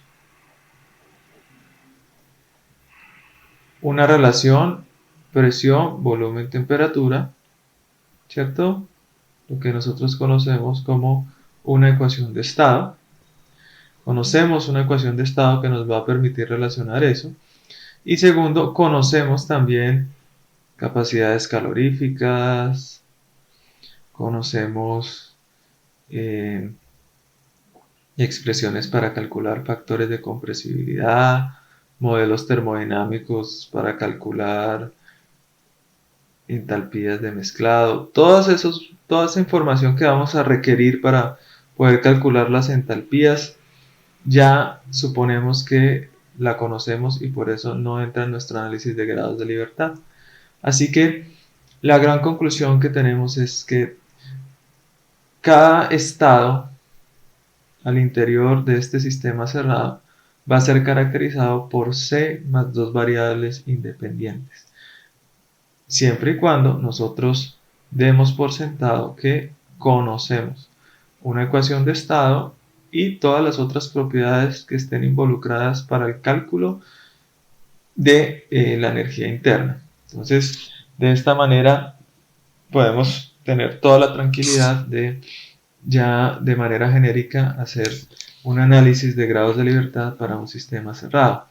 una relación presión, volumen, temperatura, ¿cierto? Lo que nosotros conocemos como una ecuación de estado. Conocemos una ecuación de estado que nos va a permitir relacionar eso. Y segundo, conocemos también capacidades caloríficas, conocemos expresiones para calcular factores de compresibilidad, modelos termodinámicos para calcular entalpías de mezclado, toda esa información que vamos a requerir para poder calcular las entalpías, ya suponemos que la conocemos y por eso no entra en nuestro análisis de grados de libertad. Así que la gran conclusión que tenemos es que cada estado al interior de este sistema cerrado va a ser caracterizado por C más dos variables independientes, siempre y cuando nosotros demos por sentado que conocemos una ecuación de estado y todas las otras propiedades que estén involucradas para el cálculo de la energía interna. Entonces, de esta manera podemos tener toda la tranquilidad de ya de manera genérica hacer un análisis de grados de libertad para un sistema cerrado.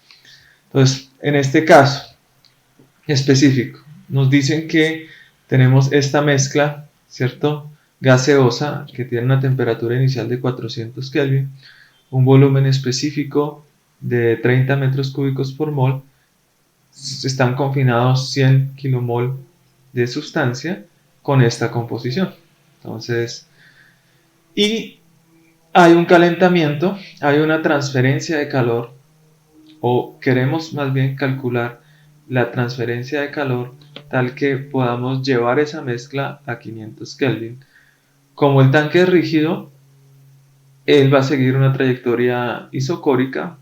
Entonces, en este caso específico, nos dicen que tenemos esta mezcla, ¿cierto? Gaseosa, que tiene una temperatura inicial de 400 Kelvin, un volumen específico de 30 metros cúbicos por mol, están confinados 100 kilomol de sustancia con esta composición. Entonces, y hay un calentamiento, hay una transferencia de calor, o queremos más bien calcular la transferencia de calor tal que podamos llevar esa mezcla a 500 Kelvin. Como el tanque es rígido, él va a seguir una trayectoria isocórica,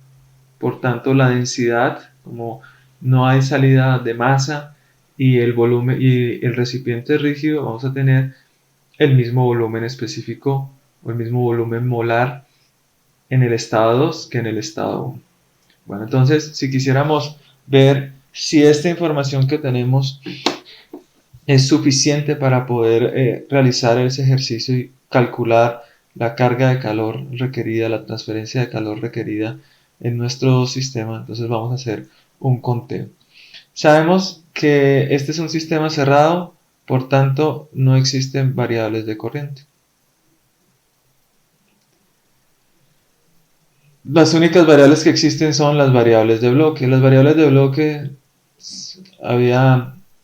por tanto la densidad, como no hay salida de masa y el volumen y el recipiente es rígido, vamos a tener el mismo volumen específico o el mismo volumen molar en el estado 2 que en el estado 1. Bueno, entonces, si quisiéramos ver si esta información que tenemos es suficiente para poder realizar ese ejercicio y calcular la carga de calor requerida, la transferencia de calor requerida en nuestro sistema, entonces vamos a hacer un conteo. Sabemos que este es un sistema cerrado, Por tanto, no existen variables de corriente. Las únicas variables que existen son las variables de bloque. Las variables de bloque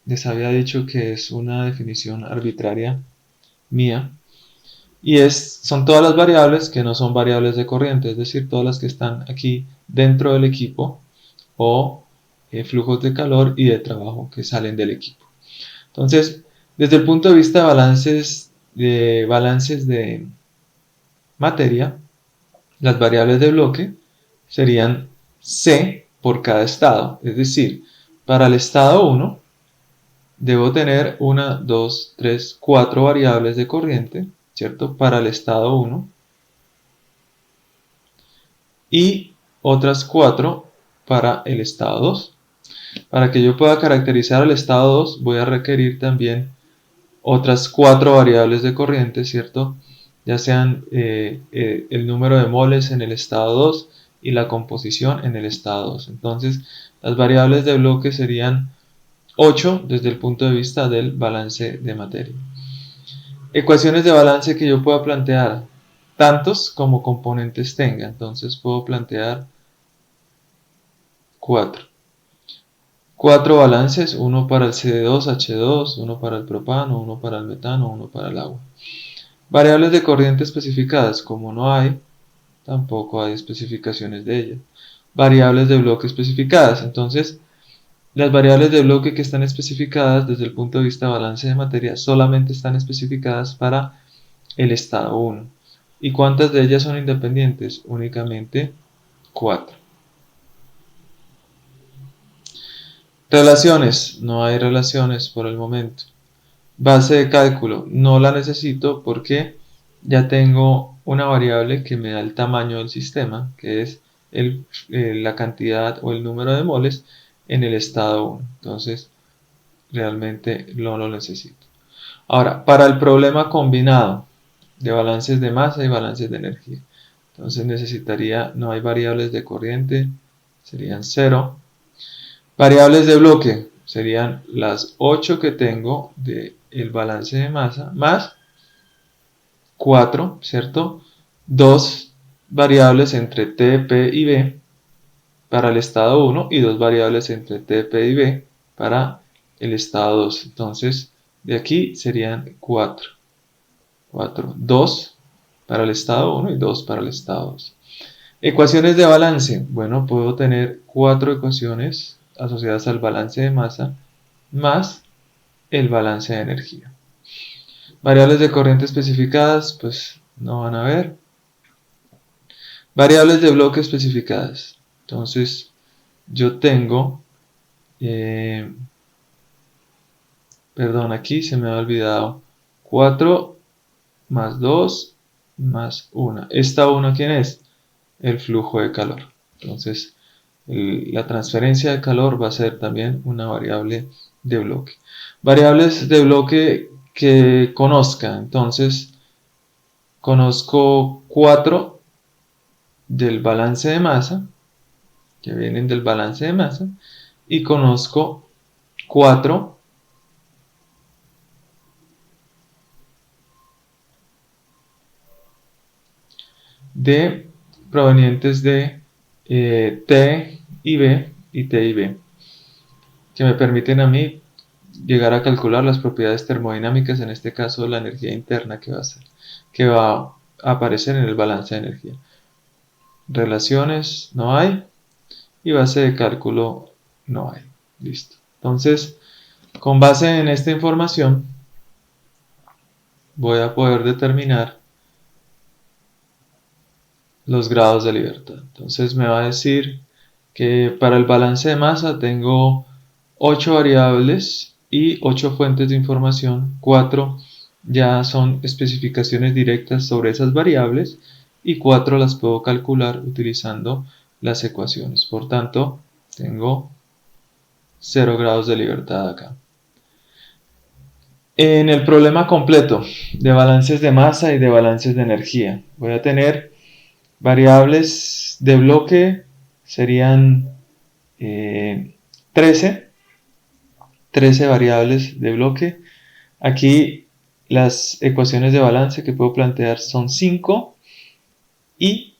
les había dicho que es una definición arbitraria mía. Y son todas las variables que no son variables de corriente, es decir, todas las que están aquí dentro del equipo o flujos de calor y de trabajo que salen del equipo. Entonces, desde el punto de vista de balances de materia, las variables de bloque serían C por cada estado, es decir, para el estado 1 debo tener 1, 2, 3, 4 variables de corriente, ¿cierto? Para el estado 1 y otras 4 para el estado 2. Para que yo pueda caracterizar el estado 2 voy a requerir también otras 4 variables de corriente, ¿cierto? Ya sean el número de moles en el estado 2 y la composición en el estado 2. Entonces, las variables de bloque serían 8 desde el punto de vista del balance de materia. Ecuaciones de balance que yo pueda plantear, tantos como componentes tenga. Entonces, puedo plantear 4. 4 balances, uno para el CD2H2, uno para el propano, uno para el metano, uno para el agua. Variables de corriente especificadas, como no hay, tampoco hay especificaciones de ellas. Variables de bloque especificadas, entonces las variables de bloque que están especificadas desde el punto de vista de balance de materia solamente están especificadas para el estado 1. ¿Y cuántas de ellas son independientes? Únicamente 4. Relaciones, no hay relaciones por el momento. Base de cálculo, no la necesito porque ya tengo una variable que me da el tamaño del sistema, que es la cantidad o el número de moles en el estado 1. Entonces, realmente no lo necesito. Ahora, para el problema combinado de balances de masa y balances de energía, entonces necesitaría, no hay variables de corriente, serían 0. Variables de bloque serían las 8 que tengo del balance de masa más 4, ¿cierto? 2 variables entre T, P y B para el estado 1 y 2 variables entre T, P y B para el estado 2. Entonces, de aquí serían 4. 2 para el estado 1 y 2 para el estado 2. Ecuaciones de balance. Bueno, puedo tener 4 ecuaciones asociadas al balance de masa más el balance de energía. Variables de corriente especificadas, pues no van a ver. Variables de bloque especificadas. Entonces, yo tengo, perdón, aquí se me ha olvidado, 4 más 2 más 1. ¿Esta 1 quién es? El flujo de calor. Entonces, la transferencia de calor va a ser también una variable de bloque. Variables de bloque que conozca. Entonces, conozco 4 del balance de masa, que vienen del balance de masa, y conozco 4 de provenientes de T y B y T y B, que me permiten a mí llegar a calcular las propiedades termodinámicas, en este caso la energía interna que va a aparecer en el balance de energía. Relaciones no hay y base de cálculo no hay. Listo. Entonces, con base en esta información voy a poder determinar los grados de libertad. Entonces me va a decir que para el balance de masa tengo 8 variables y 8 fuentes de información. 4 ya son especificaciones directas sobre esas variables y 4 las puedo calcular utilizando las ecuaciones. Por tanto, tengo 0 grados de libertad acá. En el problema completo de balances de masa y de balances de energía, voy a tener variables de bloque, serían 13 variables de bloque. Aquí las ecuaciones de balance que puedo plantear son 5 y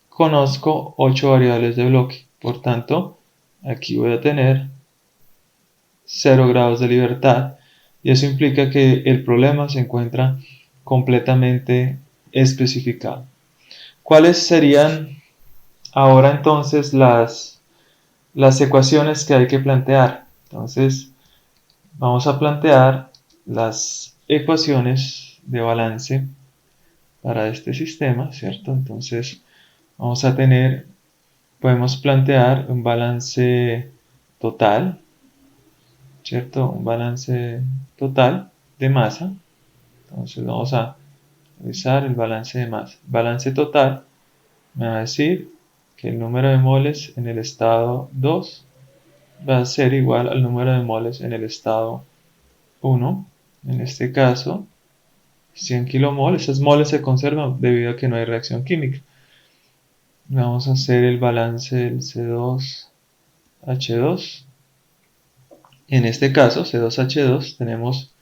conozco 8 variables de bloque. Por tanto, aquí voy a tener 0 grados de libertad y eso implica que el problema se encuentra completamente especificado. ¿Cuáles serían ahora entonces las ecuaciones que hay que plantear? Entonces vamos a plantear las ecuaciones de balance para este sistema, ¿cierto? Entonces vamos a tener, podemos plantear un balance total, ¿cierto? Un balance total de masa. Entonces vamos a revisar el balance de masa. Balance total me va a decir que el número de moles en el estado 2 va a ser igual al número de moles en el estado 1. En este caso, 100 kilomol. Esas moles se conservan debido a que no hay reacción química. Vamos a hacer el balance del C2H2. En este caso, C2H2, tenemos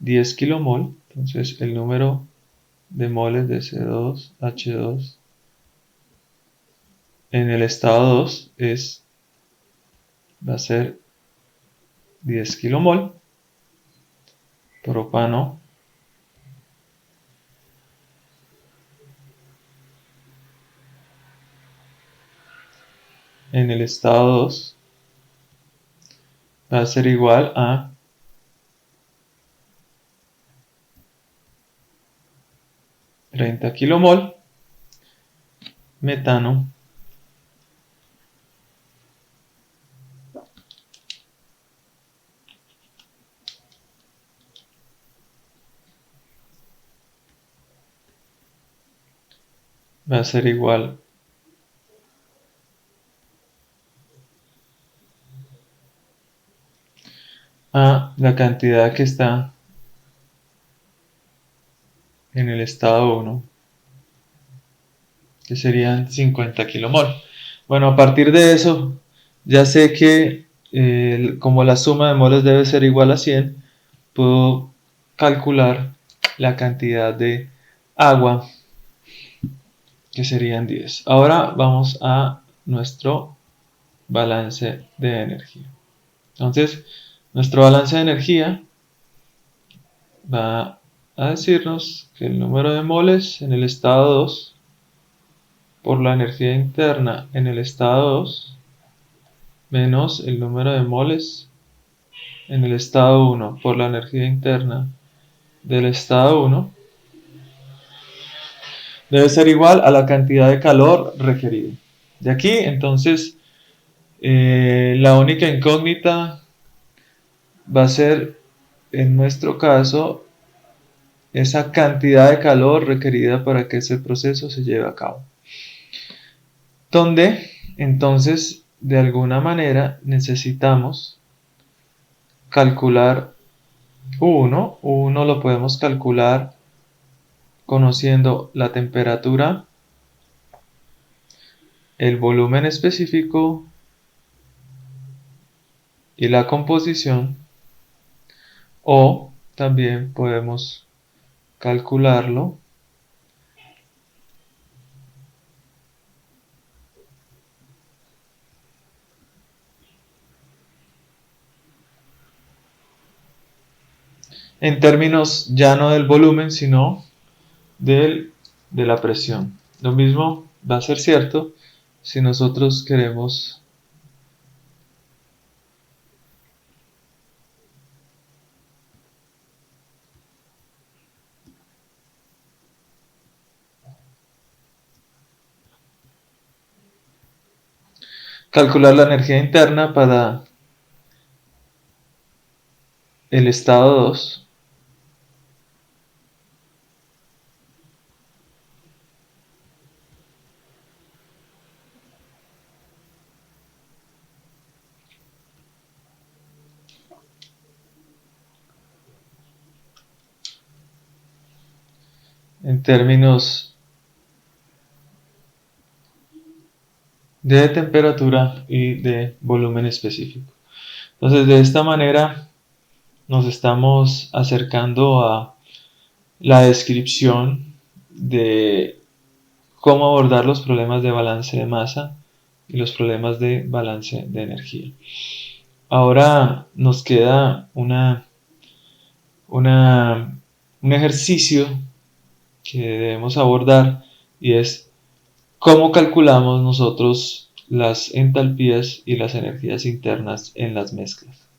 10 kilomol. Entonces, el número de moles de C2H2 en el estado 2 va a ser 10 kilomol. Propano en el estado 2 va a ser igual a 30 kilomol. Metano va a ser igual a la cantidad que está en el estado 1, que serían 50 kilomol. Bueno, a partir de eso, ya sé que como la suma de moles debe ser igual a 100, puedo calcular la cantidad de agua, que serían 10. Ahora vamos a nuestro balance de energía. Entonces, nuestro balance de energía va a decirnos que el número de moles en el estado 2 por la energía interna en el estado 2 menos el número de moles en el estado 1 por la energía interna del estado 1 debe ser igual a la cantidad de calor requerida. De aquí, entonces, la única incógnita va a ser, en nuestro caso, esa cantidad de calor requerida para que ese proceso se lleve a cabo. Donde, entonces, de alguna manera necesitamos calcular U1. U1 lo podemos calcular conociendo la temperatura, el volumen específico y la composición, o también podemos calcularlo en términos ya no del volumen, sino de la presión. Lo mismo va a ser cierto si nosotros queremos calcular la energía interna para el estado 2. En términos de temperatura y de volumen específico. Entonces, de esta manera nos estamos acercando a la descripción de cómo abordar los problemas de balance de masa y los problemas de balance de energía. Ahora nos queda un ejercicio que debemos abordar, y es cómo calculamos nosotros las entalpías y las energías internas en las mezclas.